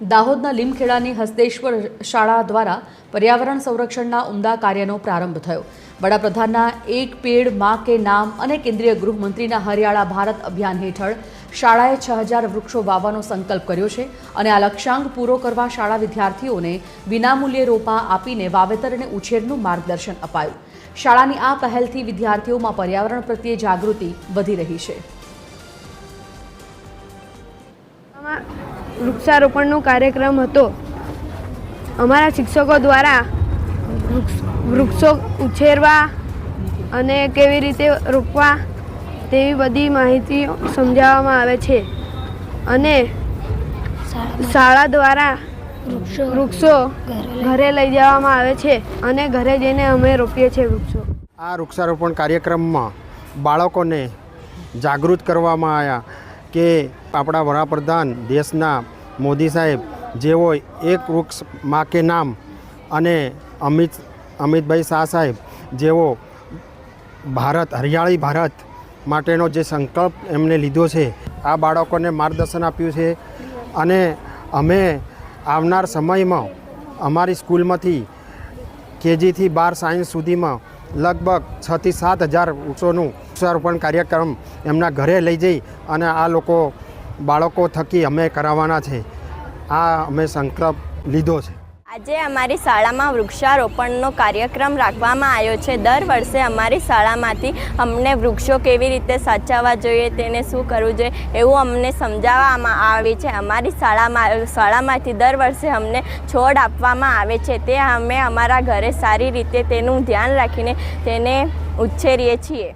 દાહોદના લીમખેડાની હસ્તેશ્વર શાળા દ્વારા પર્યાવરણ સંરક્ષણના ઉમદા કાર્યનો પ્રારંભ થયો। વડાપ્રધાનના એક પેડ માં કે નામ અને કેન્દ્રીય ગૃહમંત્રીના હરિયાળા ભારત અભિયાન હેઠળ શાળાએ 6000 વૃક્ષો વાવવાનો સંકલ્પ કર્યો છે અને આ લક્ષ્યાંક પૂરો કરવા શાળા વિદ્યાર્થીઓને વિનામૂલ્યે રોપા આપીને વાવેતર અને ઉછેરનું માર્ગદર્શન અપાયું। શાળાની આ પહેલથી વિદ્યાર્થીઓમાં પર્યાવરણ પ્રત્યે જાગૃતિ વધી રહી છે। વૃક્ષારોપણનો કાર્યક્રમ હતો। અમારા શિક્ષકો દ્વારા વૃક્ષો ઉછેરવા અને કેવી રીતે રોપવા તેવી બધી માહિતી સમજાવવામાં આવે છે અને શાળા દ્વારા વૃક્ષો ઘરે લઈ જવામાં આવે છે અને ઘરે જઈને અમે રોપીએ છીએ વૃક્ષો। આ વૃક્ષારોપણ કાર્યક્રમમાં બાળકોને જાગૃત કરવામાં આવ્યા કે આપણા વડાપ્રધાન દેશના મોદી સાહેબ જેઓ એક વૃક્ષ માં કે નામ અને અમિતભાઈ શાહ સાહેબ જેઓ ભારત હરિયાળી ભારત માટેનો જે સંકલ્પ એમને લીધો છે આ બાળકોને માર્ગદર્શન આપ્યું છે અને અમે આવનાર સમયમાં અમારી સ્કૂલમાંથી કેજીથી 12 સાયન્સ સુધીમાં લગભગ 6 થી 7 હજાર વૃક્ષોનું વૃક્ષારોપણ કાર્યક્રમ એમના ઘરે લઈ જઈ અને આ બાળકો થકી અમે કરાવવાના છે। આ અમે સંકલ્પ લીધો છે। આજે અમારી શાળામાં વૃક્ષારોપણનો કાર્યક્રમ રાખવામાં આવ્યો છે। દર વર્ષે અમારી શાળામાંથી અમને વૃક્ષો કેવી રીતે સાચવવા જોઈએ તેને શું કરવું જોઈએ એવું અમને સમજાવવામાં આવે છે। અમારી શાળામાંથી દર વર્ષે અમને છોડ આપવામાં આવે છે તે અમે અમારા ઘરે સારી રીતે તેનું ધ્યાન રાખીને તેને ઉછેરીએ છીએ।